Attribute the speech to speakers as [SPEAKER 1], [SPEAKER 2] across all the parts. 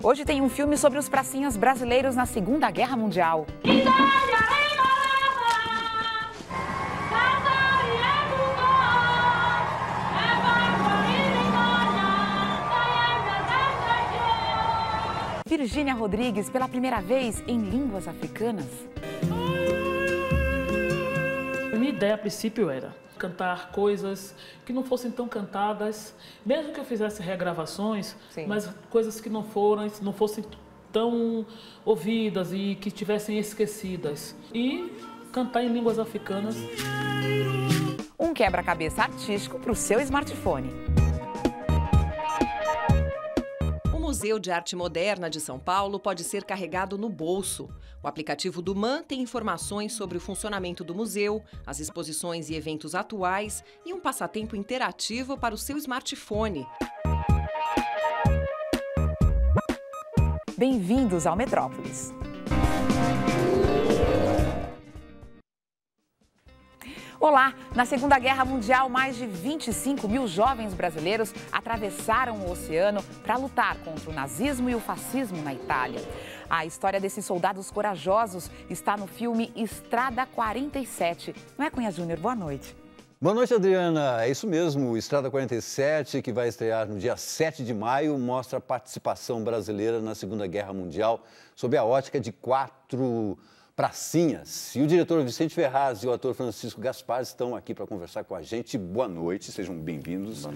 [SPEAKER 1] Hoje tem um filme sobre os pracinhas brasileiros na Segunda Guerra Mundial. Virgínia Rodrigues, pela primeira vez em línguas africanas.
[SPEAKER 2] A minha ideia, a princípio, era cantar coisas que não fossem tão cantadas, mesmo que eu fizesse regravações, sim, mas coisas que não fossem tão ouvidas e que estivessem esquecidas. E cantar em línguas africanas.
[SPEAKER 1] Um quebra-cabeça artístico para o seu smartphone.
[SPEAKER 3] O Museu de Arte Moderna de São Paulo pode ser carregado no bolso. O aplicativo do MAN tem informações sobre o funcionamento do museu, as exposições e eventos atuais e um passatempo interativo para o seu smartphone.
[SPEAKER 1] Bem-vindos ao Metrópolis. Olá! Na Segunda Guerra Mundial, mais de 25 mil jovens brasileiros atravessaram o oceano para lutar contra o nazismo e o fascismo na Itália. A história desses soldados corajosos está no filme Estrada 47. Não é, Cunha Júnior? Boa noite.
[SPEAKER 4] Boa noite, Adriana. É isso mesmo, Estrada 47, que vai estrear no dia 7 de maio, mostra a participação brasileira na Segunda Guerra Mundial sob a ótica de 4 pracinhas. E o diretor Vicente Ferraz e o ator Francisco Gaspar estão aqui para conversar com a gente. Boa noite, sejam bem-vindos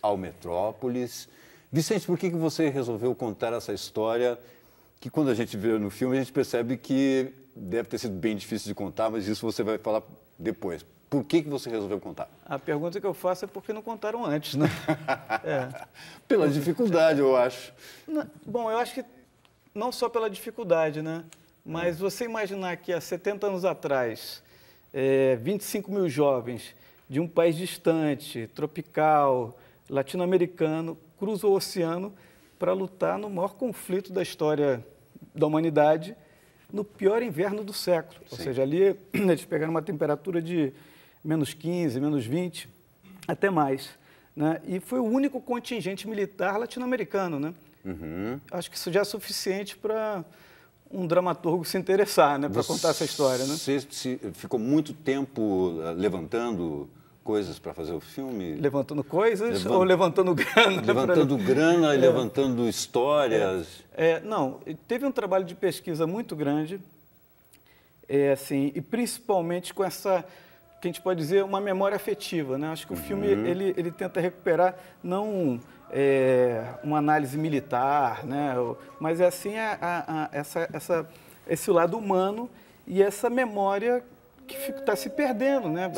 [SPEAKER 4] ao Metrópolis. Vicente, por que você resolveu contar essa história que, quando a gente vê no filme, a gente percebe que deve ter sido bem difícil de contar, mas isso você vai falar depois. Por que você resolveu contar?
[SPEAKER 5] A pergunta que eu faço é por que não contaram antes, né?
[SPEAKER 4] Pela dificuldade, eu acho.
[SPEAKER 5] Bom, eu acho que não só pela dificuldade, né? Mas você imaginar que há 70 anos atrás, 25 mil jovens de um país distante, tropical, latino-americano, cruzam o oceano para lutar no maior conflito da história da humanidade, no pior inverno do século. Sim. Ou seja, ali eles pegaram uma temperatura de menos 15, menos 20, até mais, né? E foi o único contingente militar latino-americano, né? Uhum. Acho que isso já é suficiente para um dramaturgo se interessar, né, para contar essa história, né?
[SPEAKER 4] Você ficou muito tempo levantando coisas para fazer o filme?
[SPEAKER 5] Levantando coisas ou levantando grana?
[SPEAKER 4] Levantando grana e levantando histórias.
[SPEAKER 5] Não, teve um trabalho de pesquisa muito grande, assim, e principalmente com essa, que a gente pode dizer, uma memória afetiva, né? Acho que o filme ele tenta recuperar não uma análise militar, né? Mas é assim esse lado humano e essa memória que está se perdendo, né?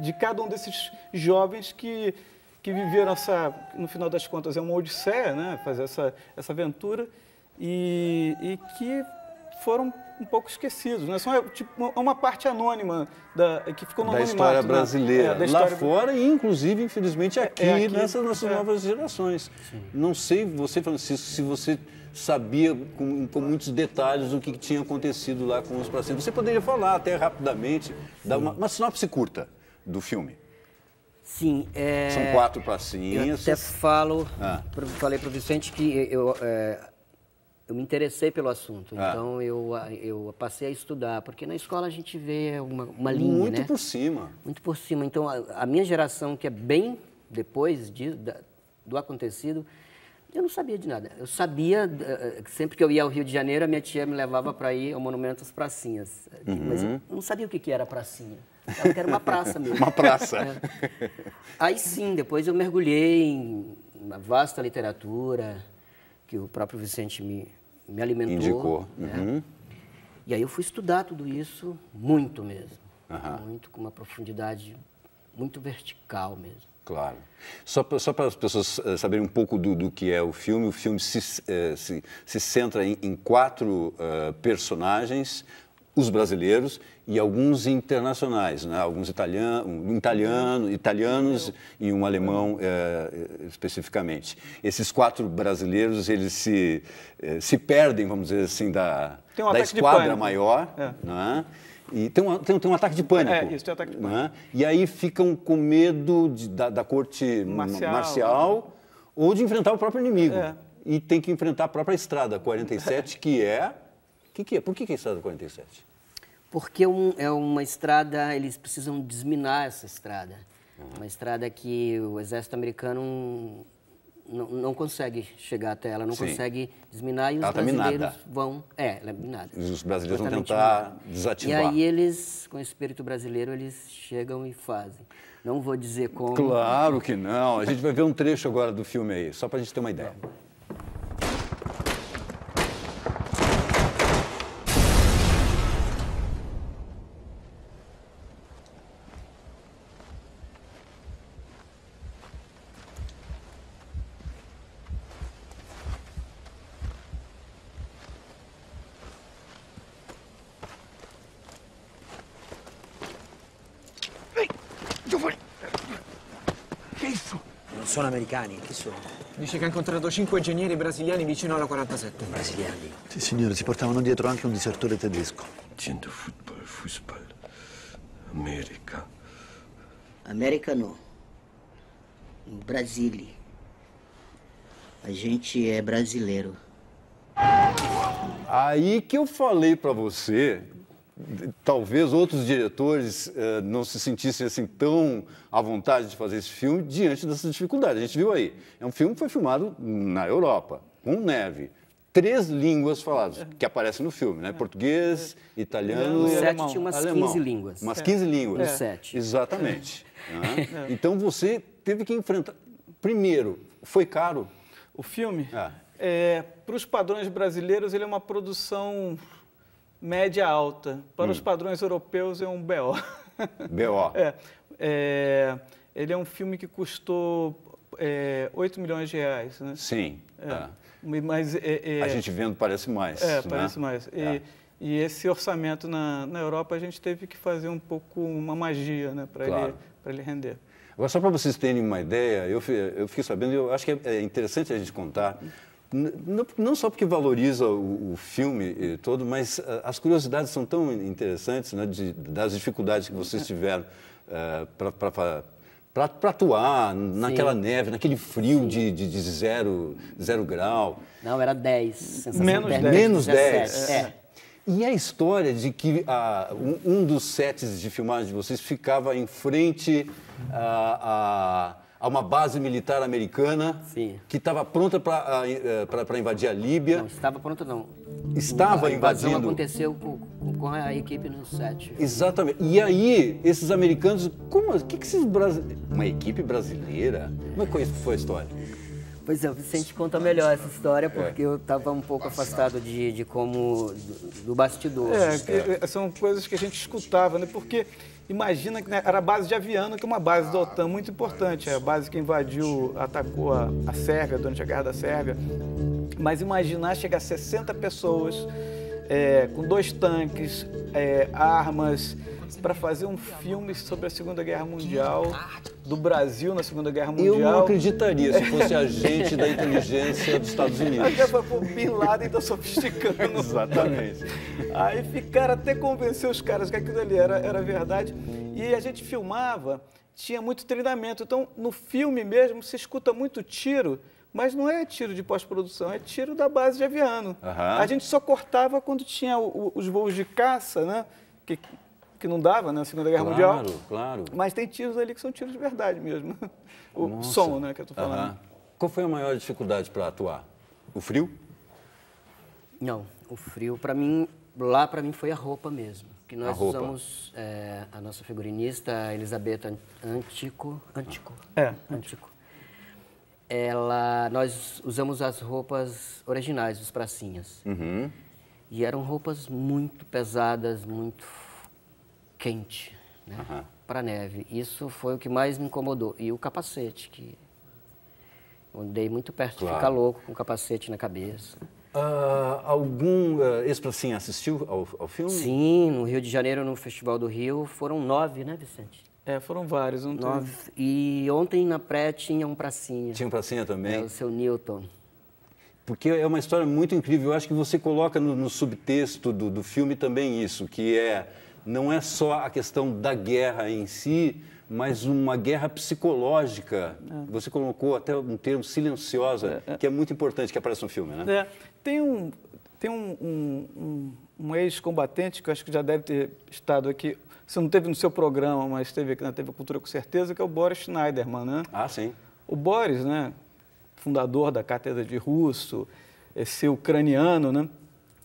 [SPEAKER 5] De cada um desses jovens que viveram no final das contas, é uma odisseia, né? Fazer essa aventura e que foram um pouco esquecidos, né? São tipo uma parte anônima que ficou no
[SPEAKER 4] da
[SPEAKER 5] anonimato,
[SPEAKER 4] história brasileira,
[SPEAKER 5] da
[SPEAKER 4] lá fora e inclusive, infelizmente, aqui nessas nossas novas gerações. Sim. Não sei, você, Francisco, se você sabia com muitos detalhes o que tinha acontecido lá com os pracinhas. Você poderia falar até rapidamente, dar uma sinopse curta do filme.
[SPEAKER 6] Sim.
[SPEAKER 4] São 4 pracinhas.
[SPEAKER 6] Eu até falei para o Vicente que eu me interessei pelo assunto, então eu passei a estudar, porque na escola a gente vê uma linha,
[SPEAKER 4] muito,
[SPEAKER 6] né?
[SPEAKER 4] Por cima.
[SPEAKER 6] Muito por cima. Então, a minha geração, que é bem depois do acontecido, eu não sabia de nada. Eu sabia, sempre que eu ia ao Rio de Janeiro, a minha tia me levava para ir ao Monumento às Pracinhas. Mas eu não sabia o que era pracinha. Eu era uma praça mesmo.
[SPEAKER 4] Uma praça.
[SPEAKER 6] Aí sim, depois eu mergulhei em uma vasta literatura, que o próprio Vicente me alimentou.
[SPEAKER 4] Indicou.
[SPEAKER 6] Né? E aí eu fui estudar tudo isso muito mesmo. Muito, com uma profundidade muito vertical mesmo.
[SPEAKER 4] Claro. Só para as pessoas saberem um pouco do que é o filme se centra em 4 personagens, os brasileiros e alguns internacionais, né? Alguns italianos e um alemão especificamente. Esses 4 brasileiros, eles se perdem, vamos dizer assim, da esquadra maior, né? E tem um ataque de pânico.
[SPEAKER 5] Isso, tem um ataque de pânico.
[SPEAKER 4] Né? E aí ficam com medo da corte marcial ou de enfrentar o próprio inimigo. e tem que enfrentar a própria Estrada 47, que é... Por que é a Estrada 47?
[SPEAKER 6] Porque é uma estrada, eles precisam desminar essa estrada. Uma estrada que o exército americano não consegue chegar até ela, não consegue desminar, e os brasileiros vão... ela é minada.
[SPEAKER 4] E os brasileiros vão tentar desativar.
[SPEAKER 6] E aí eles, com o espírito brasileiro, eles chegam e fazem. Não vou dizer como...
[SPEAKER 4] Claro que não. A gente vai ver um trecho agora do filme aí, só para a gente ter uma ideia.
[SPEAKER 7] Sono americani, chi sono?
[SPEAKER 8] Dice che ha incontrato 5 ingegneri brasiliani vicino alla 47.
[SPEAKER 7] Brasiliani?
[SPEAKER 9] Sì, signore, si portavano dietro anche un disertore tedesco.
[SPEAKER 10] Dicendo futebol, América.
[SPEAKER 7] América não. Brasília. A gente é brasileiro.
[SPEAKER 4] Aí que eu falei para você, talvez outros diretores não se sentissem assim tão à vontade de fazer esse filme diante dessas dificuldades. A gente viu aí. É um filme que foi filmado na Europa, com neve. 3 línguas faladas, que aparecem no filme, né? Português, italiano e alemão.
[SPEAKER 6] Tinha umas
[SPEAKER 4] alemão.
[SPEAKER 6] 15 línguas.
[SPEAKER 4] Umas 15 línguas.
[SPEAKER 6] No 7.
[SPEAKER 4] Exatamente. Então você teve que enfrentar... Primeiro, foi caro?
[SPEAKER 5] O filme? Para os padrões brasileiros, ele é uma produção média alta. Para os padrões europeus, é um BO.
[SPEAKER 4] BO.
[SPEAKER 5] Ele é um filme que custou 8 milhões de reais, né?
[SPEAKER 4] Sim.
[SPEAKER 5] Mas,
[SPEAKER 4] a gente vendo parece mais.
[SPEAKER 5] Parece mais. E esse orçamento na Europa, a gente teve que fazer um pouco uma magia, né, para ele render.
[SPEAKER 4] Agora, só para vocês terem uma ideia, eu fiquei sabendo, eu acho que é interessante a gente contar, não só porque valoriza o filme todo, mas as curiosidades são tão interessantes, né, das dificuldades que vocês tiveram para atuar naquela neve, naquele frio de 0 grau.
[SPEAKER 6] Não, era 10.
[SPEAKER 4] Menos 10. E a história de que um dos sets de filmagem de vocês ficava em frente a uma base militar americana.
[SPEAKER 6] Sim.
[SPEAKER 4] Que estava pronta para invadir a Líbia.
[SPEAKER 6] Não, estava pronta não.
[SPEAKER 4] Estava invadindo.
[SPEAKER 6] Aconteceu com a equipe no set.
[SPEAKER 4] Exatamente. E aí, esses americanos, o que esses brasileiros... Uma equipe brasileira? Como é que foi a história?
[SPEAKER 6] Pois é, o Vicente conta melhor essa história, porque eu estava um pouco afastado do bastidor.
[SPEAKER 5] São coisas que a gente escutava, né? Porque imagina que, né, era a base de Aviano, que é uma base da OTAN muito importante, é a base que atacou a Sérvia durante a Guerra da Sérvia. Mas imaginar chegar a 60 pessoas com 2 tanques, armas, para fazer um filme sobre a Segunda Guerra Mundial, do Brasil na Segunda Guerra Mundial.
[SPEAKER 4] Eu não acreditaria se fosse agente da inteligência dos Estados Unidos.
[SPEAKER 5] Até foi o Bin Laden tá sofisticando.
[SPEAKER 4] Exatamente.
[SPEAKER 5] Aí ficaram até convencer os caras que aquilo ali era verdade. E a gente filmava, tinha muito treinamento. Então, no filme mesmo, se escuta muito tiro, mas não é tiro de pós-produção, é tiro da base de Aviano. A gente só cortava quando tinha os voos de caça, né? Que não dava na Segunda Guerra Mundial.
[SPEAKER 4] Claro.
[SPEAKER 5] Mas tem tiros ali que são tiros de verdade mesmo. O som, né, que eu estou falando.
[SPEAKER 4] Qual foi a maior dificuldade para atuar? O frio?
[SPEAKER 6] Não, o frio para mim foi a roupa mesmo. Que nós usamos a nossa figurinista, a Elisabetta Antico. Nós usamos as roupas originais dos pracinhas. E eram roupas muito pesadas, muito quente, né, para neve. Isso foi o que mais me incomodou. E o capacete, que eu andei muito perto de ficar louco com o capacete na cabeça.
[SPEAKER 4] Algum ex-pracinha assistiu ao filme?
[SPEAKER 6] Sim, no Rio de Janeiro, no Festival do Rio, foram 9, né, Vicente?
[SPEAKER 5] Foram vários.
[SPEAKER 6] 9. E ontem na pré tinha um pracinha.
[SPEAKER 4] Tinha um pracinha também?
[SPEAKER 6] O seu Newton.
[SPEAKER 4] Porque é uma história muito incrível. Eu acho que você coloca no subtexto do filme também isso, que não é só a questão da guerra em si, mas uma guerra psicológica. Você colocou até um termo silenciosa, que é muito importante, que aparece no filme, né?
[SPEAKER 5] Tem um ex-combatente, que eu acho que já deve ter estado aqui, você não teve no seu programa, mas esteve aqui na TV Cultura com certeza, que é o Boris Schneiderman, né?
[SPEAKER 4] Ah, sim.
[SPEAKER 5] O Boris, né, fundador da Cátedra de Russo, esse ucraniano, né?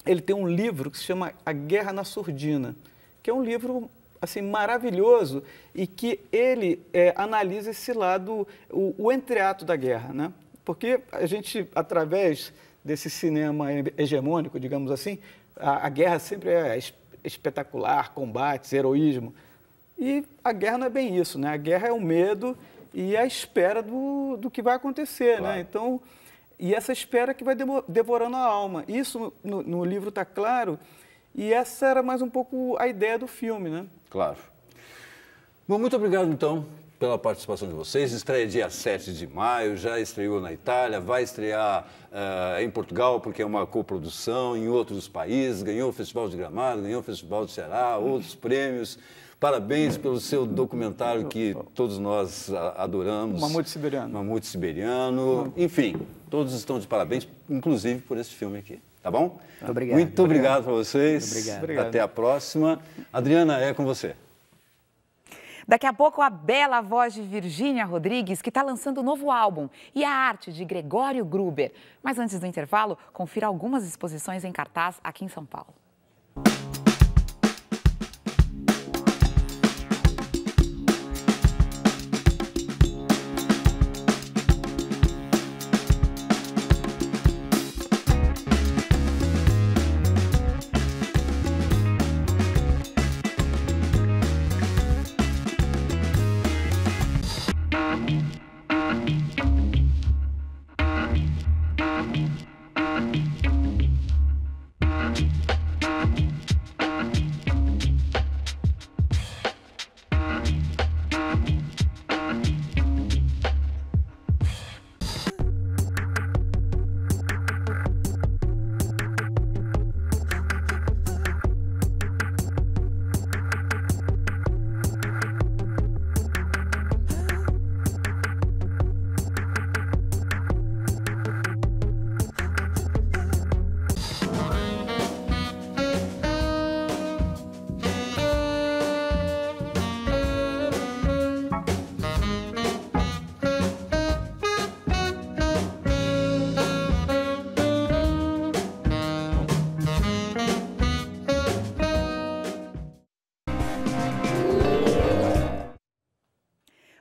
[SPEAKER 5] Ele tem um livro que se chama A Guerra na Surdina, que é um livro assim, maravilhoso e que ele analisa esse lado, o entreato da guerra, né? Porque a gente, através desse cinema hegemônico, digamos assim, a guerra sempre é espetacular, combates, heroísmo. E a guerra não é bem isso, né? A guerra é o medo e a espera do que vai acontecer, claro, né? Então, e essa espera que vai devorando a alma. Isso no livro está claro, e essa era mais um pouco a ideia do filme, né?
[SPEAKER 4] Claro. Bom, muito obrigado, então, pela participação de vocês. Estreia dia 7 de maio, já estreou na Itália, vai estrear em Portugal, porque é uma coprodução, em outros países, ganhou o Festival de Gramado, ganhou o Festival de Ceará, outros prêmios. Parabéns pelo seu documentário que todos nós adoramos.
[SPEAKER 5] Mamute Siberiano.
[SPEAKER 4] Mamute Siberiano. Enfim, todos estão de parabéns, inclusive por esse filme aqui. Tá bom?
[SPEAKER 6] Muito obrigado.
[SPEAKER 4] Muito obrigado para vocês.
[SPEAKER 6] Obrigado.
[SPEAKER 4] Até a próxima. Adriana, é com você.
[SPEAKER 1] Daqui a pouco, a bela voz de Virgínia Rodrigues, que está lançando um novo álbum, e a arte de Gregório Gruber. Mas antes do intervalo, confira algumas exposições em cartaz aqui em São Paulo.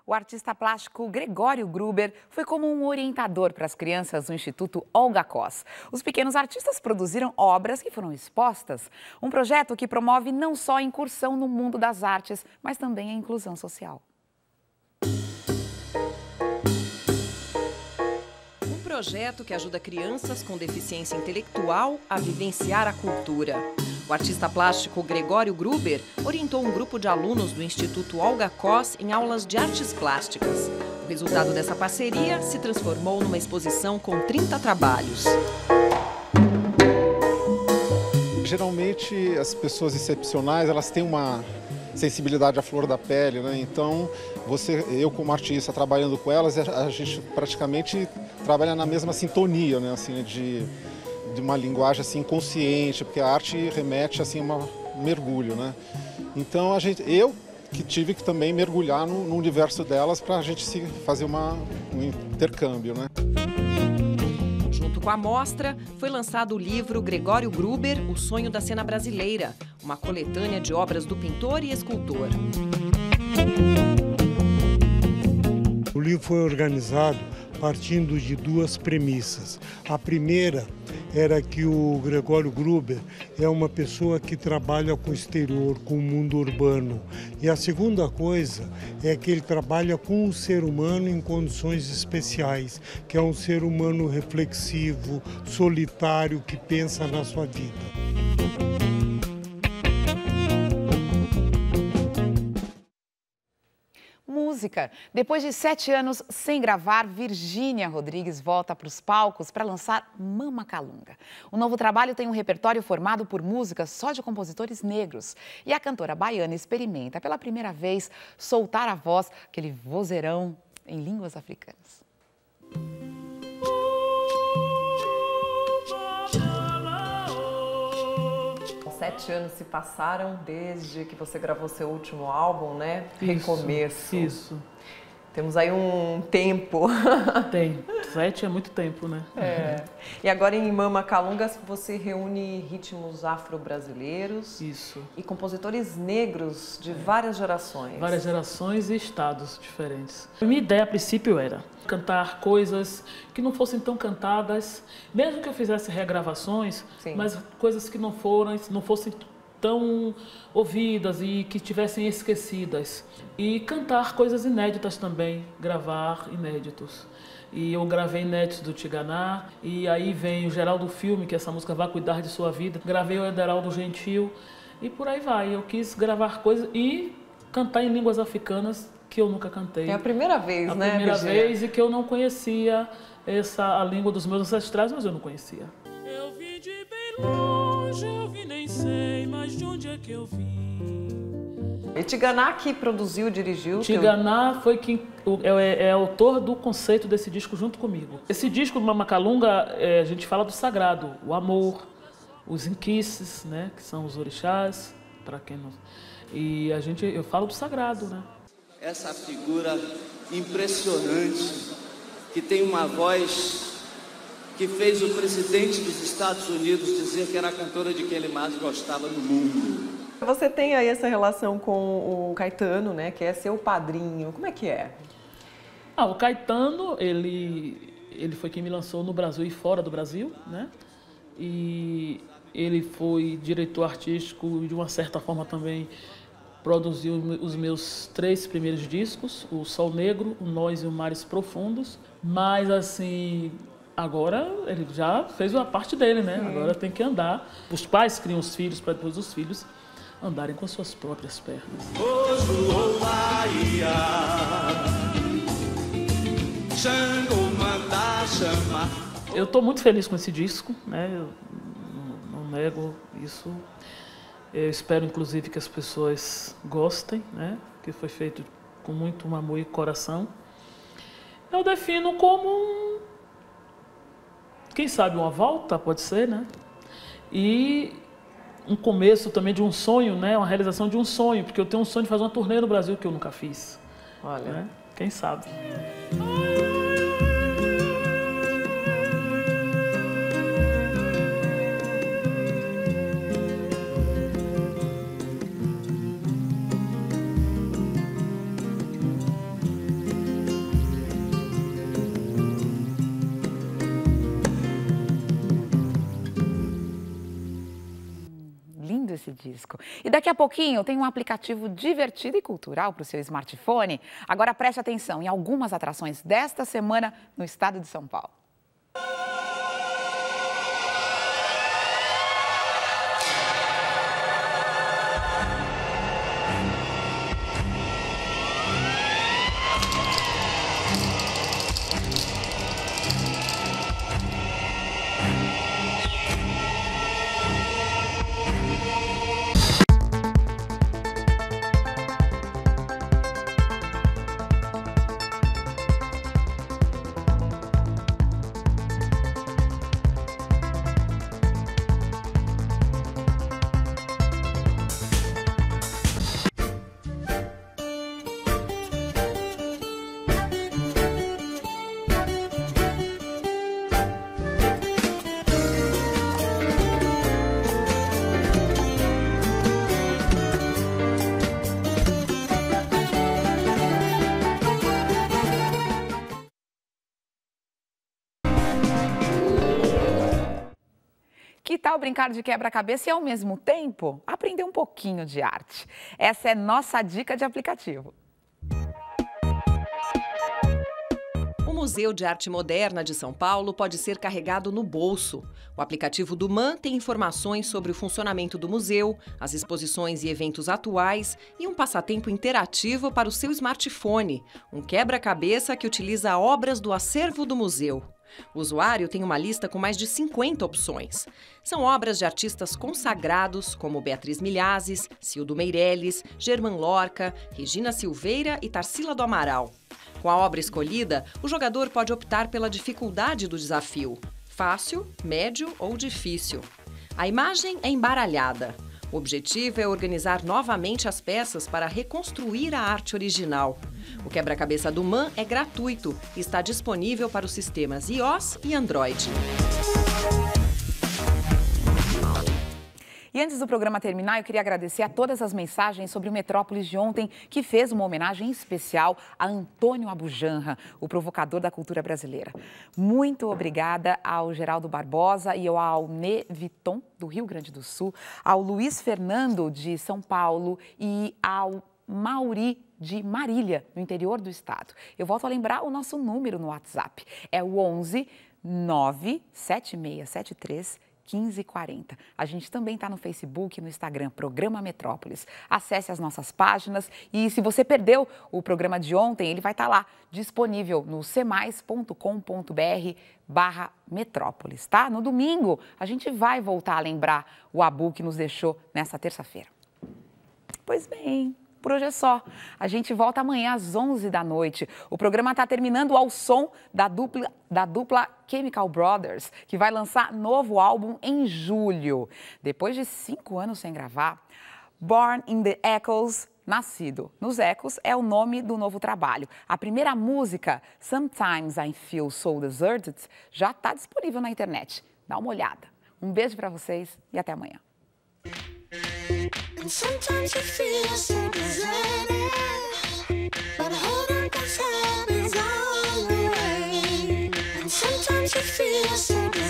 [SPEAKER 1] O artista plástico Gregório Gruber foi como um orientador para as crianças do Instituto Olga Cos. Os pequenos artistas produziram obras que foram expostas. Um projeto que promove não só a incursão no mundo das artes, mas também a inclusão social.
[SPEAKER 3] Um projeto que ajuda crianças com deficiência intelectual a vivenciar a cultura. O artista plástico Gregório Gruber orientou um grupo de alunos do Instituto Olga Cos em aulas de artes plásticas. O resultado dessa parceria se transformou numa exposição com 30 trabalhos.
[SPEAKER 11] Geralmente, as pessoas excepcionais, elas têm uma sensibilidade à flor da pele, né? Então, eu como artista trabalhando com elas, a gente praticamente trabalha na mesma sintonia, né? Assim, de uma linguagem assim consciente, porque a arte remete assim a um mergulho, né? Então eu que tive que também mergulhar no universo delas para a gente fazer um intercâmbio, né?
[SPEAKER 3] Junto com a mostra, foi lançado o livro Gregório Gruber, O Sonho da Cena Brasileira, uma coletânea de obras do pintor e escultor.
[SPEAKER 12] O livro foi organizado partindo de duas premissas. A primeira era que o Gregório Gruber é uma pessoa que trabalha com o exterior, com o mundo urbano. E a segunda coisa é que ele trabalha com o ser humano em condições especiais, que é um ser humano reflexivo, solitário, que pensa na sua vida.
[SPEAKER 1] música. Depois de 7 anos sem gravar, Virgínia Rodrigues volta para os palcos para lançar Mama Calunga. O novo trabalho tem um repertório formado por músicas só de compositores negros. E a cantora baiana experimenta pela primeira vez soltar a voz, aquele vozeirão em línguas africanas.
[SPEAKER 13] 7 anos se passaram desde que você gravou seu último álbum, né? Recomeço.
[SPEAKER 2] Isso.
[SPEAKER 13] Temos aí um tempo.
[SPEAKER 2] Tem. 7 é muito tempo, né?
[SPEAKER 13] É. E agora em Mama Calunga você reúne ritmos afro-brasileiros.
[SPEAKER 2] Isso.
[SPEAKER 13] E compositores negros de várias gerações.
[SPEAKER 2] Várias gerações e estados diferentes. A minha ideia a princípio era cantar coisas que não fossem tão cantadas, mesmo que eu fizesse regravações, mas coisas que não fossem tão ouvidas e que tivessem esquecidas. E cantar coisas inéditas também, gravar inéditos. E eu gravei inéditos do Tiganá, e aí vem o Geraldo Filme, que essa música Vai Cuidar de Sua Vida. Gravei o Ederaldo Gentil, e por aí vai. Eu quis gravar coisas e cantar em línguas africanas que eu nunca cantei.
[SPEAKER 13] É a primeira vez, né,
[SPEAKER 2] A primeira vez, e que eu não conhecia a língua dos meus ancestrais, mas eu não conhecia.
[SPEAKER 14] Eu vim de bem longe, eu vim nem sei, mas de onde é que eu vim?
[SPEAKER 13] E Tiganá que produziu, dirigiu?
[SPEAKER 2] Tiganá foi quem é autor do conceito desse disco junto comigo. Esse disco do Mama Calunga, a gente fala do sagrado, o amor, os inquices, né, que são os orixás, para quem não... E eu falo do sagrado, né?
[SPEAKER 15] Essa figura impressionante, que tem uma voz que fez o presidente dos Estados Unidos dizer que era a cantora de quem ele mais gostava no mundo.
[SPEAKER 13] Você tem aí essa relação com o Caetano, né, que é seu padrinho. Como é que é?
[SPEAKER 2] O Caetano, ele foi quem me lançou no Brasil e fora do Brasil, né? E ele foi diretor artístico e, de uma certa forma, também produziu os meus 3 primeiros discos, o Sol Negro, o Nós e o Mares Profundos. Mas, assim, agora ele já fez a parte dele, né? Agora tem que andar. Os pais criam os filhos para depois os filhos andarem com suas próprias pernas. Eu estou muito feliz com esse disco, né? Eu não nego isso. Eu espero, inclusive, que as pessoas gostem, né? Que foi feito com muito amor e coração. Eu defino como quem sabe uma volta, pode ser, né? E um começo também de um sonho, né? Uma realização de um sonho, porque eu tenho um sonho de fazer uma turnê no Brasil que eu nunca fiz.
[SPEAKER 13] Olha,
[SPEAKER 2] né? Quem sabe?
[SPEAKER 1] Esse disco. E daqui a pouquinho tem um aplicativo divertido e cultural para o seu smartphone. Agora preste atenção em algumas atrações desta semana no estado de São Paulo. Que tal brincar de quebra-cabeça e, ao mesmo tempo, aprender um pouquinho de arte? Essa é nossa dica de aplicativo.
[SPEAKER 3] O O Museu de Arte Moderna de São Paulo pode ser carregado no bolso. O aplicativo do MAN tem informações sobre o funcionamento do museu, as exposições e eventos atuais e um passatempo interativo para o seu smartphone, um quebra-cabeça que utiliza obras do acervo do museu. O usuário tem uma lista com mais de 50 opções. São obras de artistas consagrados como Beatriz Milhazes, Cildo Meirelles, Germán Lorca, Regina Silveira e Tarsila do Amaral. Com a obra escolhida, o jogador pode optar pela dificuldade do desafio: fácil, médio ou difícil. A imagem é embaralhada. O objetivo é organizar novamente as peças para reconstruir a arte original. O quebra-cabeça do MAN é gratuito e está disponível para os sistemas iOS e Android.
[SPEAKER 1] E antes do programa terminar, eu queria agradecer a todas as mensagens sobre o Metrópolis de ontem, que fez uma homenagem especial a Antônio Abujanra, o provocador da cultura brasileira. Muito obrigada ao Geraldo Barbosa e ao Alnê Viton, do Rio Grande do Sul, ao Luiz Fernando, de São Paulo, e ao Mauri, de Marília, no interior do estado. Eu volto a lembrar o nosso número no WhatsApp. É o 11 97673 1540. A gente também está no Facebook e no Instagram, Programa Metrópolis. Acesse as nossas páginas e se você perdeu o programa de ontem, ele vai estar lá, disponível no cmais.com.br/metrópolis, tá? No domingo, a gente vai voltar a lembrar o Abu que nos deixou nessa terça-feira. Pois bem, por hoje é só. A gente volta amanhã às 11 da noite. O programa está terminando ao som da dupla Chemical Brothers, que vai lançar novo álbum em julho. Depois de 5 anos sem gravar, Born in the Echoes, Nascido nos Ecos, é o nome do novo trabalho. A primeira música, Sometimes I Feel So Deserted, já está disponível na internet. Dá uma olhada. Um beijo para vocês e até amanhã.
[SPEAKER 16] And sometimes you feel so deserted, but hold on, 'cause heaven's on the way. And sometimes you feel so deserted.